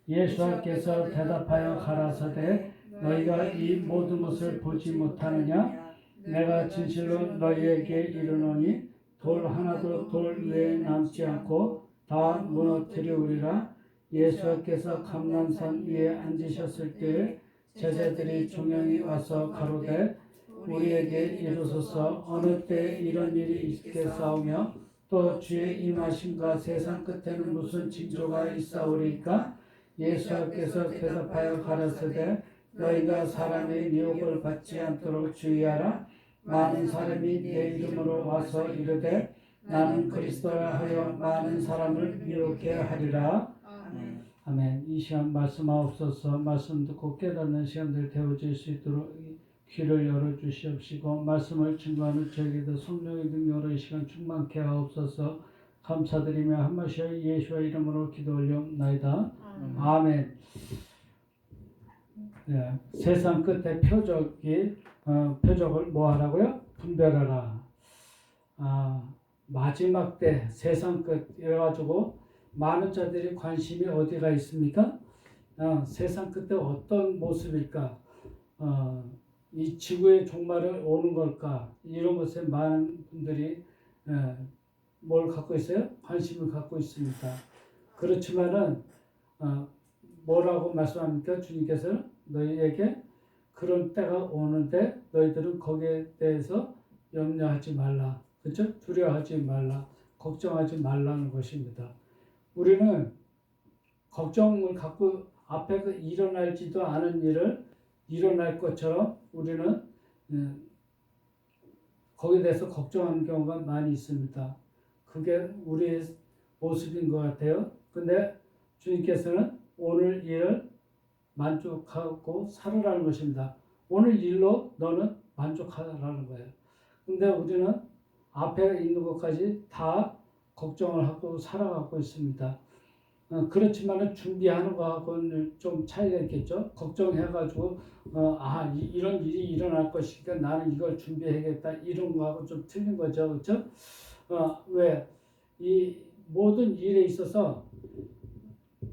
예수께서 대답하여 가라사대 너희가 이 모든 것을 보지 못하느냐? 내가 진실로 너희에게 이르노니 돌 하나도 돌 위에 남지 않고 다 무너뜨리우리라. 예수께서 감람산 위에 앉으셨을 때에 제자들이 종영이 와서 가로되 우리에게 이르소서 어느 때 이런 일이 있겠사오며 또 주의 임하심과 세상 끝에는 무슨 징조가 있사오리까? 예수께서 대답하여 가라사대 너희가 사람의 미혹을 받지 않도록 주의하라. 많은 사람이 내 이름으로 와서 이르되 나는 그리스도라 하여 많은 사람을 미혹해 하리라. 아멘. 이 시간 말씀하옵소서. 말씀 듣고 깨닫는 시간들 되어질 수 있도록 귀를 열어주시옵시고 말씀을 증거하는 저에게도 성령의 능력으로 이 시간 충만케 하옵소서. 감사드리며 한 말씩 예수의 이름으로 기도 올려옵나이다. 아멘. 네, 세상 끝에 표적을 뭐 하라고요? 분별하라. 마지막 때 세상 끝 이래가지고 많은 자들이 관심이 어디가 있습니까? 세상 끝에 어떤 모습일까? 이 지구의 종말을 오는 걸까? 이런 것에 많은 분들이 뭘 갖고 있어요? 관심을 갖고 있습니다. 그렇지만은 뭐라고 말씀합니까? 주님께서 너희에게 그런 때가 오는데 너희들은 거기에 대해서 염려하지 말라. 그렇죠? 두려워하지 말라. 걱정하지 말라는 것입니다. 우리는 걱정을 갖고 앞에 일어날지도 않은 일을 일어날 것처럼 우리는 거기에 대해서 걱정하는 경우가 많이 있습니다. 그게 우리의 모습인 것 같아요. 근데 주님께서는 오늘 일을 만족하고 살으라는 것입니다. 오늘 일로 너는 만족하라는 거예요. 근데 우리는 앞에 있는 것까지 다 걱정을 하고 살아가고 있습니다. 그렇지만 준비하는 거하고는 좀 차이가 있겠죠. 걱정해가지고 이런 일이 일어날 것이니까 나는 이걸 준비해야겠다 이런 거하고 좀 틀린 거죠. 그렇죠? 왜? 이 모든 일에 있어서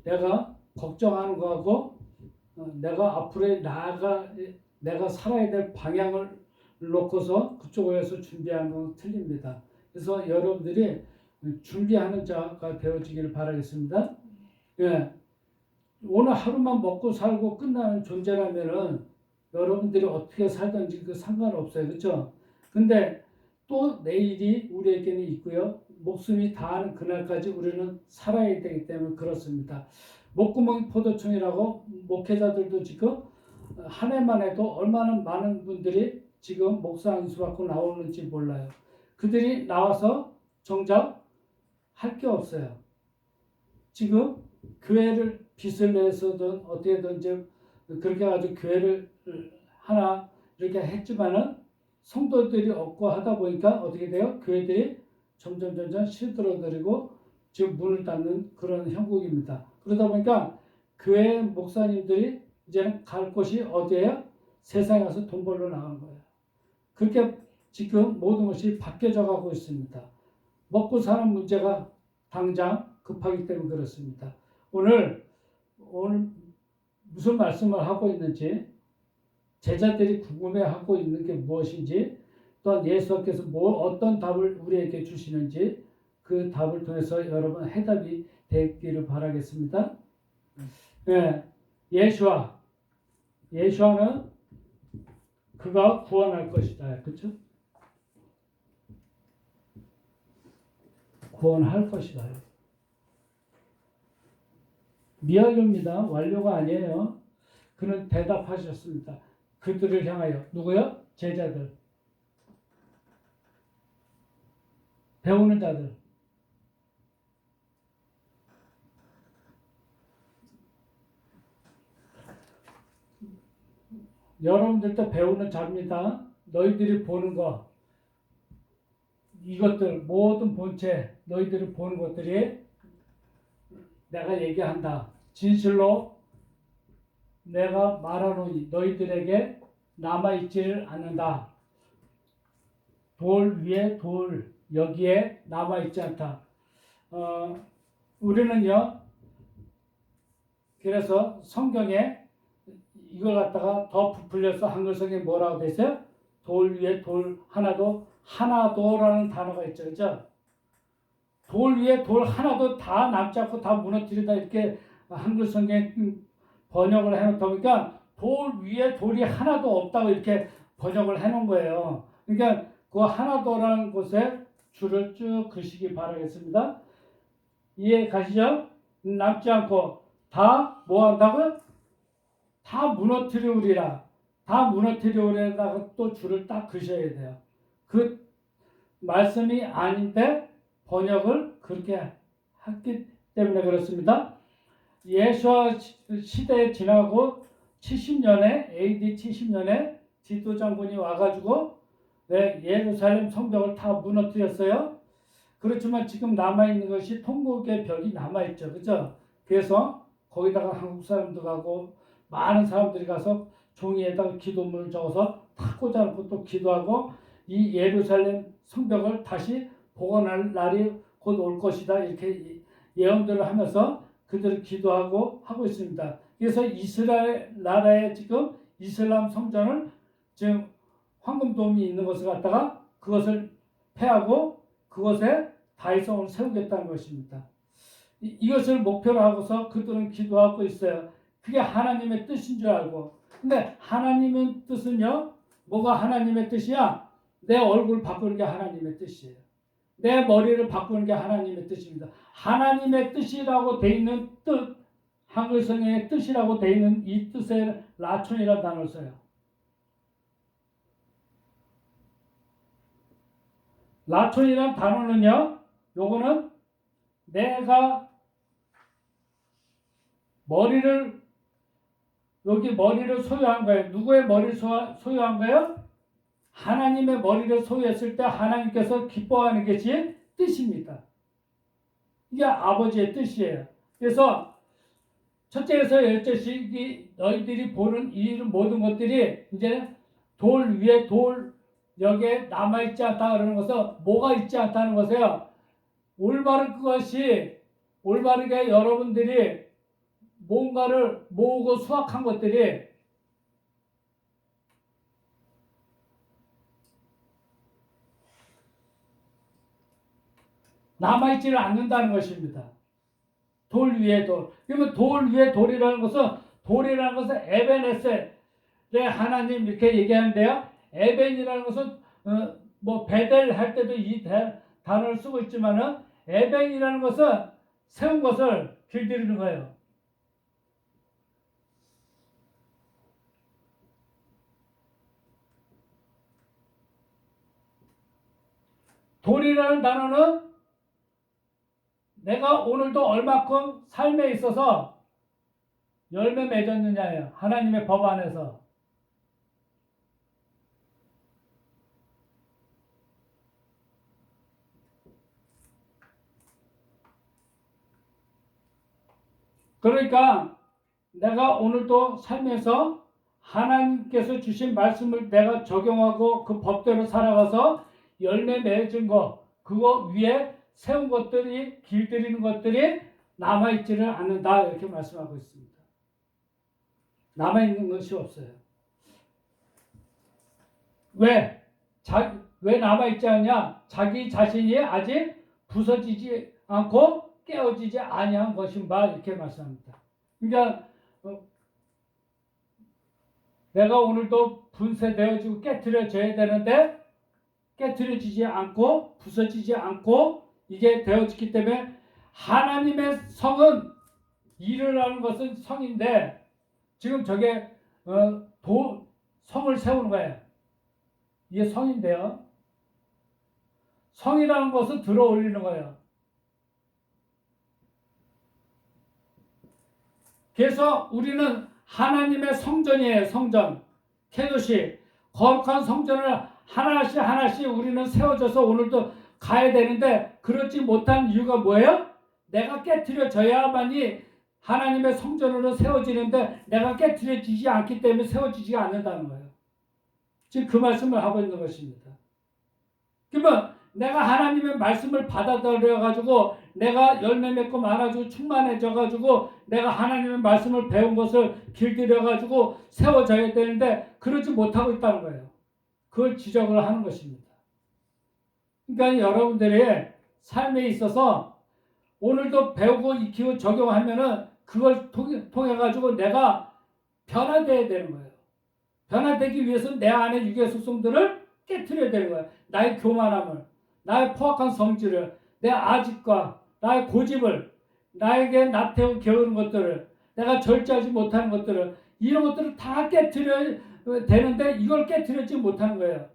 내가 걱정하는 거하고 내가 앞으로 내가 살아야 될 방향을 놓고서 그쪽에서 준비하는 건 틀립니다. 그래서 여러분들이 준비하는 자가 되어지기를 바라겠습니다. 예, 오늘 하루만 먹고 살고 끝나는 존재라면은 여러분들이 어떻게 살든지 그 상관없어요. 그렇죠? 근데 또 내일이 우리에게는 있고요. 목숨이 다하는 그날까지 우리는 살아야 되기 때문에 그렇습니다. 목구멍이 포도청이라고 목회자들도 지금 한 해만 해도 얼마나 많은 분들이 지금 목사 안수 받고 나오는지 몰라요. 그들이 나와서 정작 할 게 없어요. 지금 교회를 빚을 내서든 어떻게든지 그렇게 가지고 교회를 하나 이렇게 했지만은 성도들이 없고 하다 보니까 어떻게 돼요? 교회들이 점점 시들어들이고 지금 문을 닫는 그런 형국입니다. 그러다 보니까 교회 목사님들이 이제는 갈 곳이 어디예요? 세상에 가서 돈 벌러 나가는 거예요. 그렇게 지금 모든 것이 바뀌어져 가고 있습니다. 먹고 사는 문제가 당장 급하기 때문에 그렇습니다. 오늘 무슨 말씀을 하고 있는지 제자들이 궁금해하고 있는 게 무엇인지 또한 예수께서 어떤 답을 우리에게 주시는지 그 답을 통해서 여러분 해답이 되기를 바라겠습니다. 네, 예수와는 그가 구원할 것이다. 그렇죠? 구원할 것이다. 미완료입니다. 완료가 아니에요. 그는 대답하셨습니다. 그들을 향하여. 누구요? 제자들. 배우는 자들. 여러분들도 배우는 자입니다. 너희들이 보는 거. 이것들 모든 본체 너희들이 보는 것들이 내가 얘기한다. 진실로 내가 말하노니 너희들에게 남아있지를 않는다. 돌 위에 돌 여기에 남아있지 않다. 우리는요 그래서 성경에 이걸 갖다가 더 부풀려서 한글성에 뭐라고 돼 있어요? 돌 위에 돌 하나도라는 단어가 있죠. 그죠? 돌 위에 돌 하나도 다 남지 않고 다 무너뜨리다 이렇게 한글 성경에 번역을 해놓다 보니까 돌 위에 돌이 하나도 없다고 이렇게 번역을 해놓은 거예요. 그러니까 그 하나도라는 곳에 줄을 쭉 그시기 바라겠습니다. 이해 가시죠? 남지 않고 다 뭐 한다고요? 다 무너뜨리우리라. 다 무너뜨리우리라다가 또 줄을 딱 그셔야 돼요. 그 말씀이 아닌데 번역을 그렇게 했기 때문에 그렇습니다. 예수와 시대에 지나고 70년에 AD 70년에 디도 장군이 와가지고 예루살렘 성벽을 다 무너뜨렸어요. 그렇지만 지금 남아있는 것이 통곡의 벽이 남아있죠. 그죠? 그래서 거기다가 한국 사람도 가고 많은 사람들이 가서 종이에다가 기도문을 적어서 탁 꽂아놓고 또 기도하고 이 예루살렘 성벽을 다시 복원할 날이 곧 올 것이다. 이렇게 예언들을 하면서 그들을 기도하고 하고 있습니다. 그래서 이스라엘 나라에 지금 이슬람 성전을 지금 황금돔이 있는 것을 갖다가 그것을 폐하고 그것에 다윗성을 세우겠다는 것입니다. 이것을 목표로 하고서 그들은 기도하고 있어요. 그게 하나님의 뜻인 줄 알고. 근데 하나님의 뜻은요, 뭐가 하나님의 뜻이야? 내 얼굴 바꾸는 게 하나님의 뜻이에요. 내 머리를 바꾸는 게 하나님의 뜻입니다. 하나님의 뜻이라고 돼 있는 뜻, 한글성의 뜻이라고 돼 있는 이 뜻에 라촌이라는 단어를 써요. 라촌이라는 단어는요, 요거는 내가 머리를 여기 머리를 소유한 거예요. 누구의 머리를 소유한 거예요? 하나님의 머리를 소유했을 때 하나님께서 기뻐하는 것이 뜻입니다. 이게 아버지의 뜻이에요. 그래서 첫째에서 열째씩 너희들이 보는 이 모든 것들이 이제 돌 위에 돌 여기에 남아있지 않다 그러는 것은 뭐가 있지 않다는 것이에요. 올바른 것이 올바르게 여러분들이 뭔가를 모으고 수확한 것들이 남아있지를 않는다는 것입니다. 돌 위에 돌. 그러면 돌 위에 돌이라는 것은 에벤에셀 하나님 이렇게 얘기하는데요. 에벤이라는 것은 뭐 베델 할 때도 이 단어를 쓰고 있지만은 에벤이라는 것은 세운 것을 길들이는 거예요. 돌이라는 단어는 내가 오늘도 얼마큼 삶에 있어서 열매 맺었느냐예요. 하나님의 법 안에서. 그러니까 내가 오늘도 삶에서 하나님께서 주신 말씀을 내가 적용하고 그 법대로 살아가서 열매 맺은 거, 그거 위에 세운 것들이 길들이는 것들이 남아있지를 않는다 이렇게 말씀하고 있습니다. 남아있는 것이 없어요. 왜 남아있지 않냐? 자기 자신이 아직 부서지지 않고 깨어지지 아니한 것인 바 이렇게 말씀합니다. 그러니까 내가 오늘도 분쇄되어지고 깨트려져야 되는데 깨트려지지 않고 부서지지 않고 이게 되어지기 때문에 하나님의 성은 일을 하는 것은 성인데 지금 저게 성을 세우는 거예요. 이게 성인데요. 성이라는 것은 들어 올리는 거예요. 그래서 우리는 하나님의 성전이에요. 성전. 케도시. 거룩한 성전을 하나씩 우리는 세워져서 오늘도 가야 되는데 그렇지 못한 이유가 뭐예요? 내가 깨트려져야만이 하나님의 성전으로 세워지는데 내가 깨트려지지 않기 때문에 세워지지가 않는다는 거예요. 지금 그 말씀을 하고 있는 것입니다. 그러면 내가 하나님의 말씀을 받아들여 가지고 내가 열매 맺고 많아지고 충만해져가지고 내가 하나님의 말씀을 배운 것을 길들여가지고 세워져야 되는데 그러지 못하고 있다는 거예요. 그걸 지적을 하는 것입니다. 그러니까 여러분들의 삶에 있어서 오늘도 배우고 익히고 적용하면은 그걸 통해 가지고 내가 변화되어야 되는 거예요. 변화되기 위해서는 내 안에 육의 속성들을 깨트려야 되는 거예요. 나의 교만함을, 나의 포악한 성질을, 내 아집과 나의 고집을, 나에게 나태하고 게으른 것들을, 내가 절제하지 못하는 것들을, 이런 것들을 다 깨트려야 되는데 이걸 깨트리지 못하는 거예요.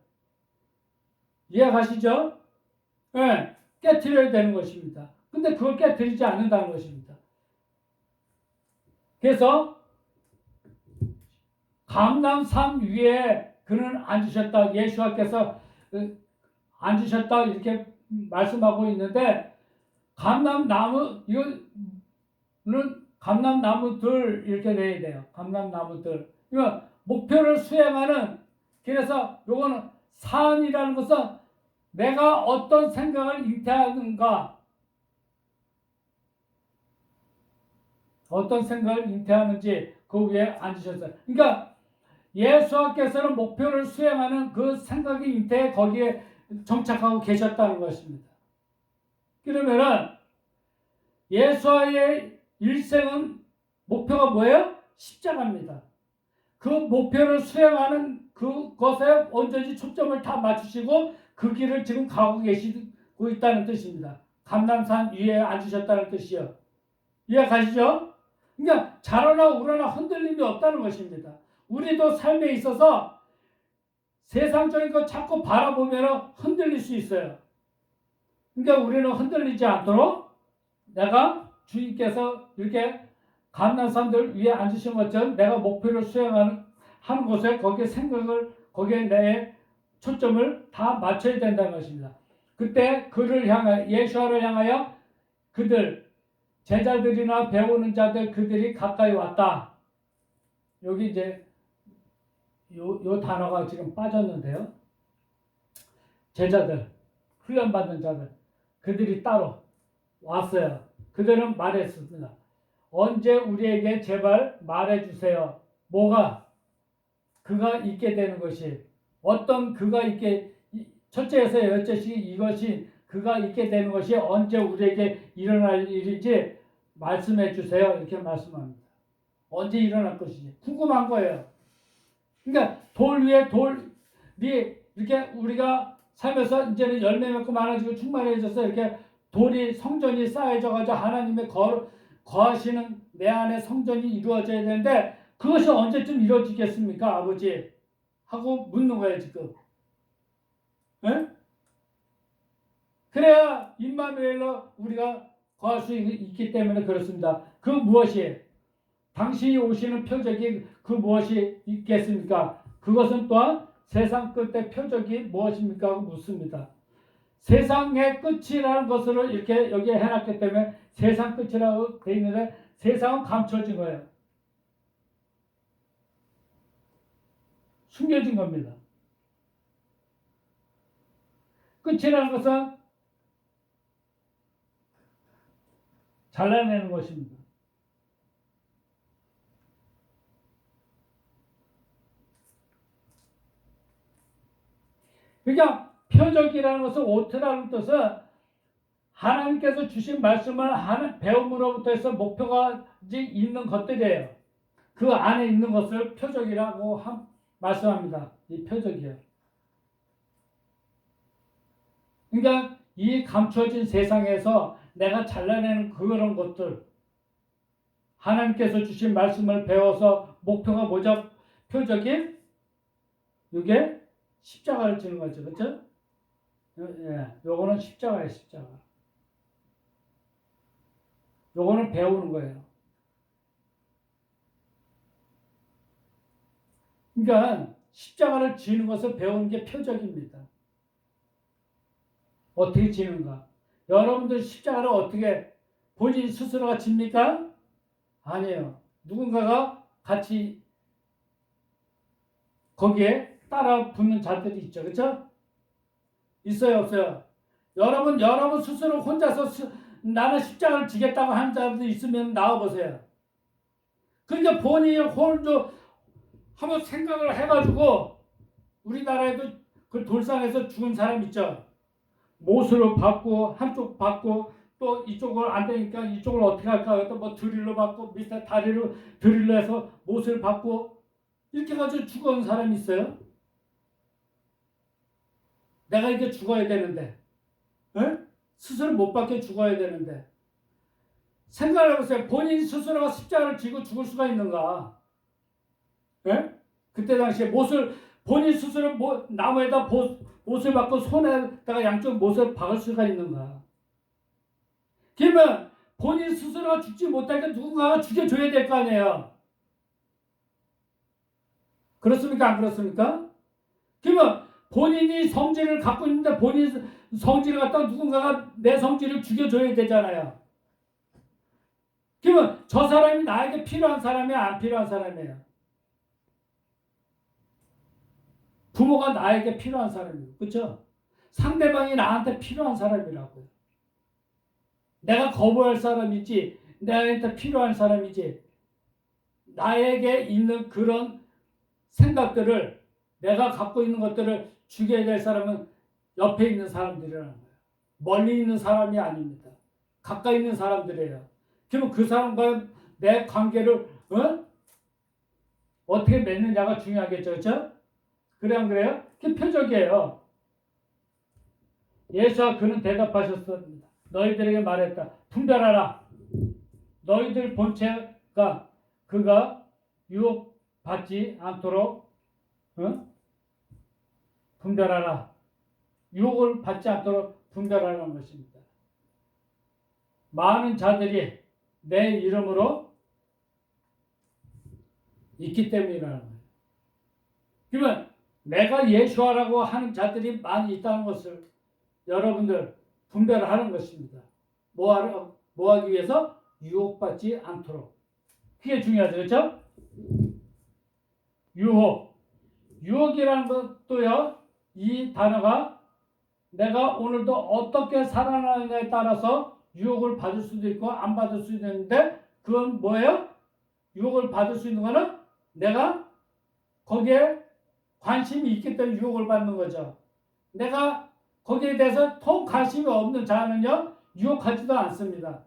이해가시죠? 네, 깨트려야 되는 것입니다. 근데 그걸 깨트리지 않는다는 것입니다. 그래서 감람산 위에 그는 앉으셨다. 예수께서 앉으셨다 이렇게 말씀하고 있는데 감람나무 이거는 감람나무들 이렇게 내야 돼요. 감람나무들. 이거 목표를 수행하는 그래서 요거는 산이라는 것은 내가 어떤 생각을 잉태하는가 어떤 생각을 잉태하는지 그 위에 앉으셨어요. 그러니까 예수께서는 목표를 수행하는 그 생각의 잉태에 거기에 정착하고 계셨다는 것입니다. 그러면은 예수의 일생은 목표가 뭐예요? 십자가입니다. 그 목표를 수행하는 그것에 온전히 초점을 다 맞추시고 그 길을 지금 가고 계시고 있다는 뜻입니다. 감람산 위에 앉으셨다는 뜻이요. 이해가시죠? 그러니까 자로나 우러나 흔들림이 없다는 것입니다. 우리도 삶에 있어서 세상적인 것 자꾸 바라보면 흔들릴 수 있어요. 그러니까 우리는 흔들리지 않도록 내가 주님께서 이렇게 감람산들 위에 앉으신 것처럼 내가 목표를 수행하는 곳에 거기에 생각을 거기에 내 초점을 다 맞춰야 된다는 것입니다. 그때 그를 향하여 예수를 향하여 그들 제자들이나 배우는 자들 그들이 가까이 왔다. 여기 이제 요 단어가 지금 빠졌는데요. 제자들, 훈련받는 자들, 그들이 따로 왔어요. 그들은 말했습니다. 언제 우리에게 제발 말해주세요. 뭐가? 그가 있게 되는 것이 어떤 그가 있게 첫째에서 열째씩 이것이 그가 있게 되는 것이 언제 우리에게 일어날 일인지 말씀해 주세요. 이렇게 말씀합니다. 언제 일어날 것인지 궁금한 거예요. 그러니까 돌 위에 돌이 이렇게 우리가 살면서 이제는 열매 맺고 많아지고 충만해져서 이렇게 돌이 성전이 쌓여져 가지고 하나님의 거하시는 내 안에 성전이 이루어져야 되는데 그것이 언제쯤 이루어지겠습니까, 아버지? 하고 묻는 거예요, 지금. 에? 그래야 임마누엘로 우리가 거할 수 있기 때문에 그렇습니다. 그 무엇이 당신이 오시는 표적이 그 무엇이 있겠습니까? 그것은 또한 세상 끝의 표적이 무엇입니까? 하고 묻습니다. 세상의 끝이라는 것을 이렇게 여기에 해놨기 때문에 세상 끝이라고 되어 있는데 세상은 감춰진 거예요. 숨겨진 겁니다. 끝이라는 것은 잘라내는 것입니다. 그러니까 표적이라는 것은 오트라는 뜻은 하나님께서 주신 말씀을 하는 배움으로부터 해서 목표가 있는 것들이에요. 그 안에 있는 것을 표적이라고 말씀합니다. 이 표적이에요. 그러니까 이 감춰진 세상에서 내가 잘라내는 그런 것들 하나님께서 주신 말씀을 배워서 목표가 뭐죠? 표적인 이게 십자가를 지는 거죠. 그렇죠? 예, 요거는 십자가예요. 십자가. 요거는 배우는 거예요. 그러니까 십자가를 지는 것을 배우는 게 표적입니다. 어떻게 지는가? 여러분들 십자가를 어떻게 본인 스스로가 집니까? 아니에요. 누군가가 같이 거기에 따라 붙는 자들이 있죠. 그렇죠? 있어요, 없어요? 여러분 스스로 혼자서 나는 십자가를 지겠다고 하는 사람도 있으면 나와보세요. 그러니까 본인이 홀도 한번 생각을 해가지고 우리나라에도 그 돌산에서 죽은 사람 있죠. 못으로 받고 한쪽 받고 또 이쪽을 안 되니까 이쪽을 어떻게 할까? 또 뭐 드릴로 받고 밑에 다리로 드릴로 해서 못을 받고 이렇게 가지고 죽어온 사람이 있어요. 내가 이제 죽어야 되는데, 에? 스스로 못 받게 죽어야 되는데 생각을 해보세요. 본인 스스로가 십자가를 지고 죽을 수가 있는가? 에? 그때 당시에 못을 본인 스스로 나무에다 못을 받고 손에다가 양쪽 못을 박을 수가 있는가? 그러면 본인 스스로가 죽지 못하니까 누군가가 죽여줘야 될 거 아니에요. 그렇습니까? 안 그렇습니까? 그러면 본인이 성질을 갖고 있는데 본인 성질을 갖다가 누군가가 내 성질을 죽여줘야 되잖아요. 그러면 저 사람이 나에게 필요한 사람이야, 안 필요한 사람이에요? 부모가 나에게 필요한 사람이에요. 그렇죠? 상대방이 나한테 필요한 사람이라고요. 내가 거부할 사람이지 나한테 필요한 사람이지 나에게 있는 그런 생각들을 내가 갖고 있는 것들을 죽여야 될 사람은 옆에 있는 사람들이라는 거예요. 멀리 있는 사람이 아닙니다. 가까이 있는 사람들이에요. 그러면 그 사람과의 내 관계를 어떻게 맺느냐가 중요하겠죠. 그렇죠? 그래 안 그래요? 그게 표적이에요. 예수와 그는 대답하셨습니다. 너희들에게 말했다. 분별하라. 너희들 본체가 그가 유혹받지 않도록 분별하라. 유혹을 받지 않도록 분별하라는 것입니다. 많은 자들이 내 이름으로 있기 때문이라는 거예요. 그러면 내가 예수하라고 하는 자들이 많이 있다는 것을 여러분들 분별하는 것입니다. 뭐 하기 위해서? 유혹받지 않도록. 그게 중요하죠. 그렇죠? 유혹이라는 것도요. 이 단어가 내가 오늘도 어떻게 살아나느냐에 따라서 유혹을 받을 수도 있고 안 받을 수도 있는데 그건 뭐예요? 유혹을 받을 수 있는 거는 내가 거기에 관심이 있기 때문에 유혹을 받는 거죠. 내가 거기에 대해서 통 관심이 없는 자는요. 유혹하지도 않습니다.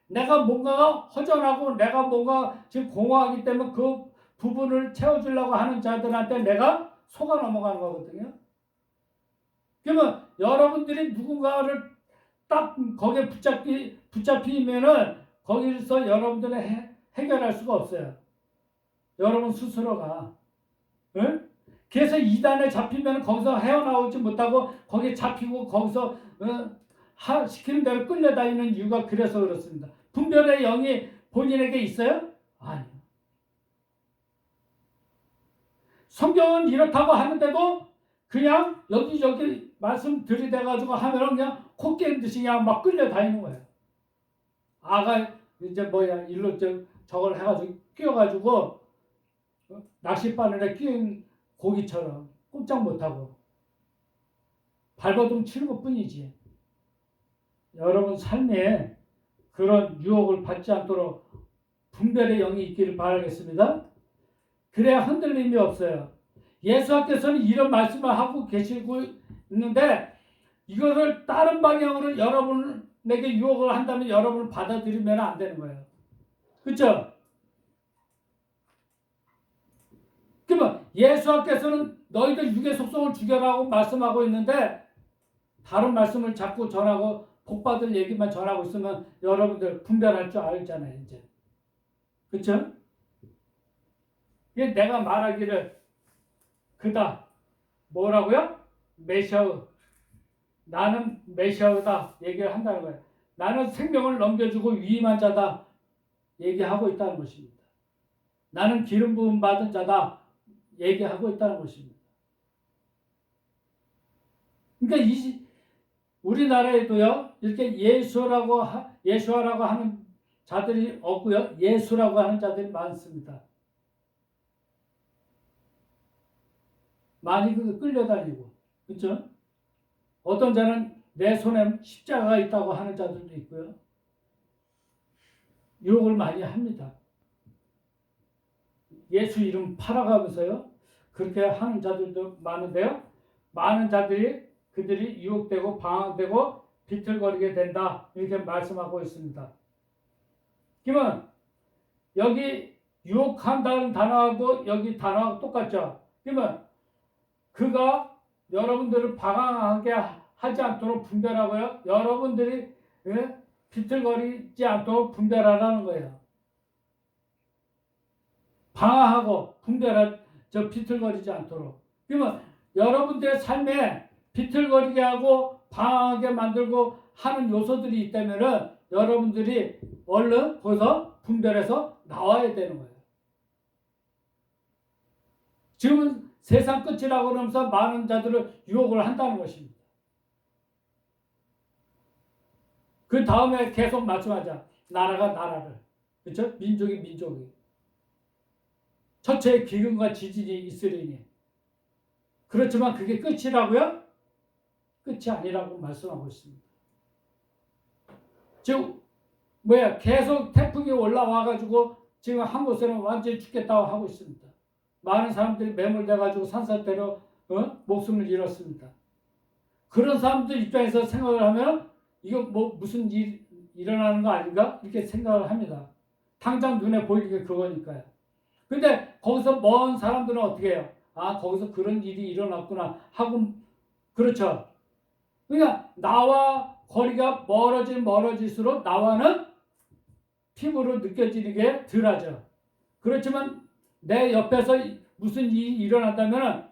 내가 뭔가가 허전하고 내가 뭔가 지금 공허하기 때문에 그 부분을 채워주려고 하는 자들한테 내가 속아 넘어가는 거거든요. 그러면 여러분들이 누군가를 딱 거기에 붙잡히면은 거기서 여러분들은 해결할 수가 없어요. 여러분 스스로가. 응? 그래서 이단에 잡히면 거기서 헤어나오지 못하고 거기에 잡히고 거기서 시키는 대로 끌려다니는 이유가 그래서 그렇습니다. 분별의 영이 본인에게 있어요? 아니요. 성경은 이렇다고 하는데도 그냥 여기저기 말씀 들이대가지고 하면 그냥 코 깨는 듯이 그냥 막 끌려다니는 거예요. 아가 이제 일로 저걸 해가지고 끼워가지고 낚싯바늘에 끼인 고기처럼 꼼짝 못하고 발버둥 치는 것 뿐이지. 여러분 삶에 그런 유혹을 받지 않도록 분별의 영이 있기를 바라겠습니다. 그래야 흔들림이 없어요. 예수께서는 이런 말씀을 하고 계시고 있는데 이거를 다른 방향으로 여러분에게 유혹을 한다면 여러분을 받아들이면 안 되는 거예요. 그렇죠? 그러면 예수께서는 너희들 육의 속성을 죽여라고 말씀하고 있는데 다른 말씀을 자꾸 전하고 복받을 얘기만 전하고 있으면 여러분들 분별할 줄 알잖아요. 이제. 그렇죠? 내가 말하기를 그다. 뭐라고요? 메시아의. 나는 메시아다 얘기를 한다는 거예요. 나는 생명을 넘겨주고 위임한 자다 얘기하고 있다는 것입니다. 나는 기름 부음 받은 자다 얘기하고 있다는 것입니다. 그러니까 우리나라에도요 이렇게 예수라고 하는 자들이 없고요 예수라고 하는 자들이 많습니다. 많이 끌려다니고 그렇죠? 어떤 자는 내 손에 십자가가 있다고 하는 자들도 있고요. 유혹을 많이 합니다. 예수 이름 팔아가면서요. 그렇게 하는 자들도 많은데요. 많은 자들이 그들이 유혹되고 방황되고 비틀거리게 된다. 이렇게 말씀하고 있습니다. 그러면 여기 유혹한다는 단어하고 여기 단어하고 똑같죠. 그러면 그가 여러분들을 방황하게 하지 않도록 분별하고요. 여러분들이 비틀거리지 않도록 분별하라는 거예요. 방황하고 비틀거리지 않도록. 그러면 여러분들의 삶에 비틀거리게 하고 방황하게 만들고 하는 요소들이 있다면은 여러분들이 얼른 거기서 분별해서 나와야 되는 거예요. 지금은 세상 끝이라고 그러면서 많은 자들을 유혹을 한다는 것입니다. 그 다음에 계속 말씀하자. 나라가 나라를. 그렇죠? 민족이 민족이. 첫째 기근과 지진이 있으리니. 그렇지만 그게 끝이라고요? 끝이 아니라고 말씀하고 있습니다. 즉 계속 태풍이 올라와가지고 지금 한 곳에는 완전히 죽겠다고 하고 있습니다. 많은 사람들이 매몰돼가지고 산사태로 목숨을 잃었습니다. 그런 사람들 입장에서 생각을 하면 이거 무슨 일 일어나는 거 아닌가? 이렇게 생각을 합니다. 당장 눈에 보이는 게 그거니까요. 근데 거기서 먼 사람들은 어떻게 해요? 아, 거기서 그런 일이 일어났구나 하고, 그렇죠. 그러니까 나와 거리가 멀어질수록 나와는 피부로 느껴지는 게 덜하죠. 그렇지만 내 옆에서 무슨 일이 일어난다면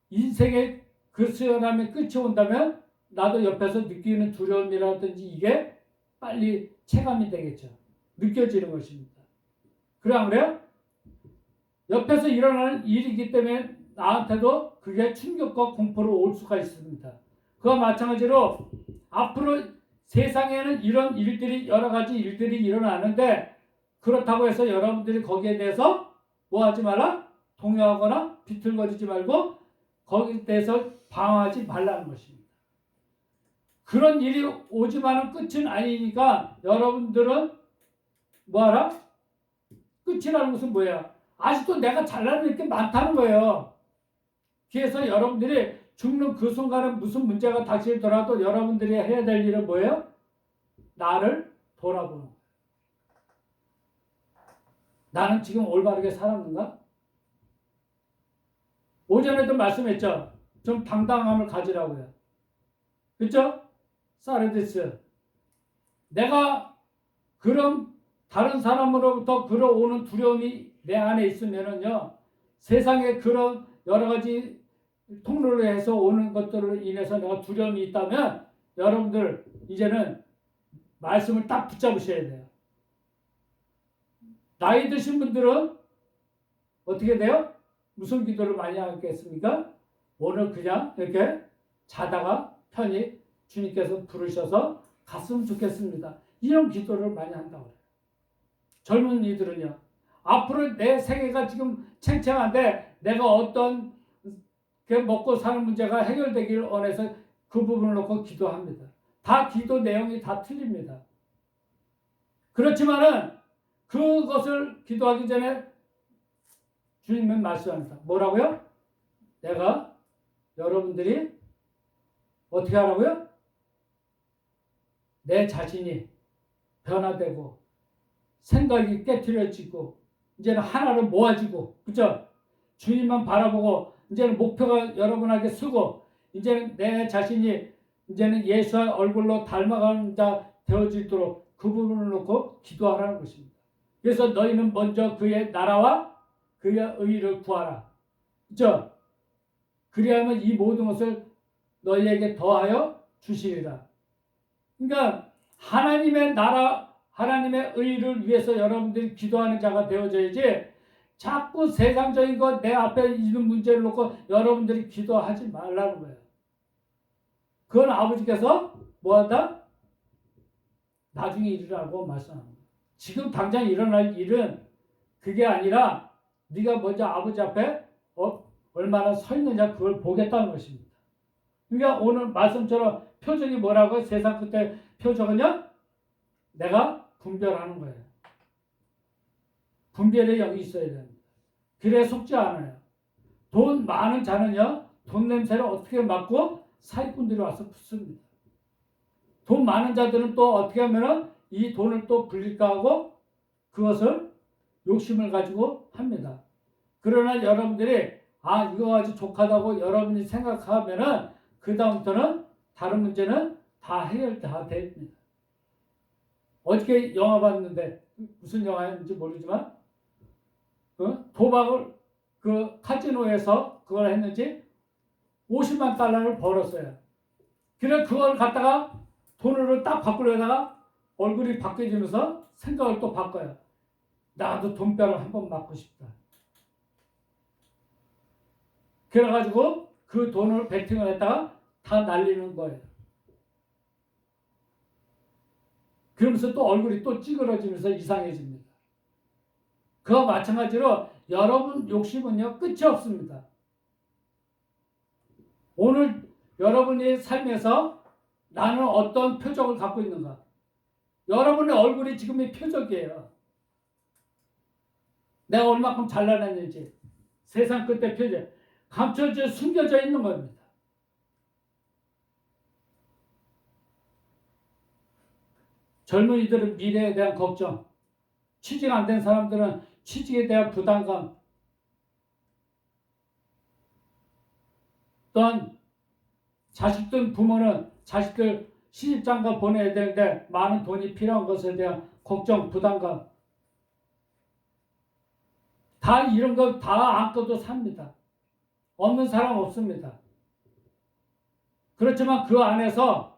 인생의 그 수련함의 끝이 온다면 나도 옆에서 느끼는 두려움이라든지 이게 빨리 체감이 되겠죠. 느껴지는 것입니다. 그래 안 그래요? 옆에서 일어나는 일이기 때문에 나한테도 그게 충격과 공포로 올 수가 있습니다. 그와 마찬가지로 앞으로 세상에는 이런 일들이 여러 가지 일들이 일어나는데 그렇다고 해서 여러분들이 거기에 대해서 뭐 하지 말라? 동요하거나 비틀거리지 말고 거기에 대해서 방황하지 말라는 것입니다. 그런 일이 오지만은 끝은 아니니까 여러분들은 뭐하라? 끝이라는 것은 뭐야? 아직도 내가 잘나는 게 많다는 거예요. 그래서 여러분들이 죽는 그 순간에 무슨 문제가 닥치더라도 여러분들이 해야 될 일은 뭐예요? 나를 돌아보는 거예요. 나는 지금 올바르게 살았는가? 오전에도 말씀했죠. 좀 당당함을 가지라고요. 그렇죠? 사르디스. 내가 그런 다른 사람으로부터 그러오는 두려움이 내 안에 있으면은요, 세상에 그런 여러 가지 통로로 해서 오는 것들로 인해서 내가 두려움이 있다면 여러분들 이제는 말씀을 딱 붙잡으셔야 돼요. 나이 드신 분들은 어떻게 돼요? 무슨 기도를 많이 하겠습니까? 오늘 그냥 이렇게 자다가 편히 주님께서 부르셔서 갔으면 좋겠습니다. 이런 기도를 많이 한다고 해요. 젊은 이들은요. 앞으로 내 생애가 지금 챙챙한데 내가 어떤 먹고 사는 문제가 해결되길 원해서 그 부분을 놓고 기도합니다. 다 기도 내용이 다 틀립니다. 그렇지만은 그것을 기도하기 전에 주님은 말씀합니다. 뭐라고요? 내가 여러분들이 어떻게 하라고요? 내 자신이 변화되고 생각이 깨트려지고 이제는 하나로 모아지고 그죠? 주님만 바라보고 이제는 목표가 여러분에게 서고 이제는 내 자신이 이제는 예수의 얼굴로 닮아가는 자 되어지도록 그 부분을 놓고 기도하라는 것입니다. 그래서 너희는 먼저 그의 나라와 그의 의를 구하라. 그죠? 그리하면 이 모든 것을 너희에게 더하여 주시리라. 그러니까 하나님의 나라, 하나님의 의를 위해서 여러분들이 기도하는 자가 되어져야지 자꾸 세상적인 것 내 앞에 있는 문제를 놓고 여러분들이 기도하지 말라는 거예요. 그건 아버지께서 뭐한다? 나중에 일이라고 말씀합니다. 지금 당장 일어날 일은 그게 아니라 네가 먼저 아버지 앞에 얼마나 서 있느냐 그걸 보겠다는 것입니다. 그러니까 오늘 말씀처럼 표적이 뭐라고? 세상 끝에 표적은요? 내가 분별하는 거예요. 분별의 영이 있어야 됩니다. 그래 속지 않아요. 돈 많은 자는요, 돈 냄새를 어떻게 맡고 사기꾼들이 와서 붙습니다. 돈 많은 자들은 또 어떻게 하면은 이 돈을 또 불릴까 하고 그것을 욕심을 가지고 합니다. 그러나 여러분들이 이거 아주 족하다고 여러분이 생각하면은 그 다음부터는 다른 문제는 다 해결 다 됩니다. 어저께 영화 봤는데 무슨 영화인지 모르지만 도박을 그 카지노에서 그걸 했는지 50만 달러를 벌었어요. 그래 그걸 갖다가 돈으로 딱 바꾸려다가 얼굴이 바뀌어지면서 생각을 또 바꿔요. 나도 돈벼락 한번 맞고 싶다. 그래가지고 그 돈을 베팅을 했다가 다 날리는 거예요. 그러면서 또 얼굴이 또 찌그러지면서 이상해집니다. 그와 마찬가지로 여러분 욕심은요 끝이 없습니다. 오늘 여러분의 삶에서 나는 어떤 표적을 갖고 있는가? 여러분의 얼굴이 지금의 표적이에요. 내가 얼마큼 잘나냈는지 세상 끝에 표적 감춰져 숨겨져 있는 겁니다. 젊은이들은 미래에 대한 걱정, 취직 안 된 사람들은 취직에 대한 부담감, 또한 자식들 부모는 자식들 시집장가 보내야 되는데 많은 돈이 필요한 것에 대한 걱정, 부담감, 다 이런 거 다 안고도 삽니다. 없는 사람 없습니다. 그렇지만 그 안에서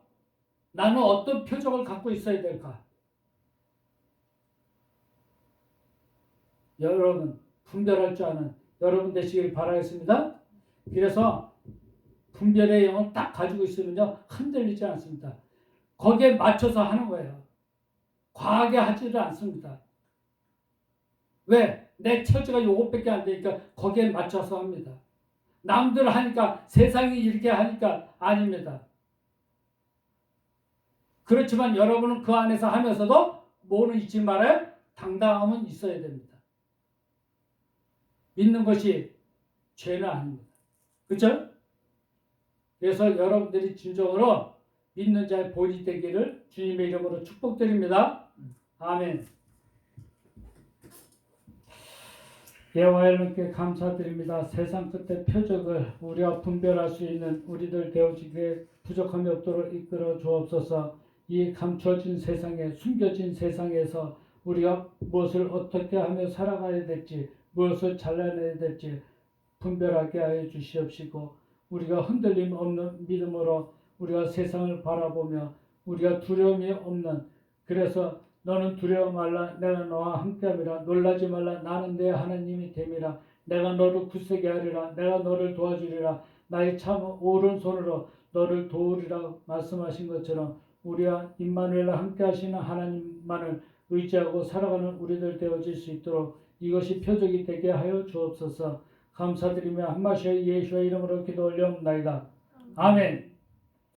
나는 어떤 표적을 갖고 있어야 될까? 여러분 분별할 줄 아는 여러분 되시길 바라겠습니다. 그래서 분별의 영을 딱 가지고 있으면요 흔들리지 않습니다. 거기에 맞춰서 하는 거예요. 과하게 하지를 않습니다. 왜? 내 처지가 요것밖에 안 되니까 거기에 맞춰서 합니다. 남들 하니까 세상이 이렇게 하니까 아닙니다. 그렇지만 여러분은 그 안에서 하면서도 뭐는 잊지 말아요? 당당함은 있어야 됩니다. 믿는 것이 죄는 아닙니다. 그렇죠? 그래서 여러분들이 진정으로 믿는 자의 본이 되기를 주님의 이름으로 축복드립니다. 아멘. 여호와 하나님께 감사드립니다. 세상 끝의 표적을 우리가 분별할 수 있는 우리들 되어지기에 부족함이 없도록 이끌어 주옵소서. 이 감춰진 세상에 숨겨진 세상에서 우리가 무엇을 어떻게 하며 살아가야 될지 무엇을 잘라내야 될지 분별하게 하여 주시옵시고 우리가 흔들림 없는 믿음으로 우리가 세상을 바라보며 우리가 두려움이 없는 그래서 너는 두려워 말라 내가 너와 함께함이라 놀라지 말라 나는 내 하나님이 됨이라 내가 너를 굳세게 하리라 내가 너를 도와주리라 나의 참 오른손으로 너를 도우리라 말씀하신 것처럼 우리와 임마누엘과 함께 하시는 하나님만을 의지하고 살아가는 우리들 되어질 수 있도록 이것이 표적이 되게 하여 주옵소서. 감사드리며 한마디의 예수의 이름으로 기도 올려옵나이다. 아멘.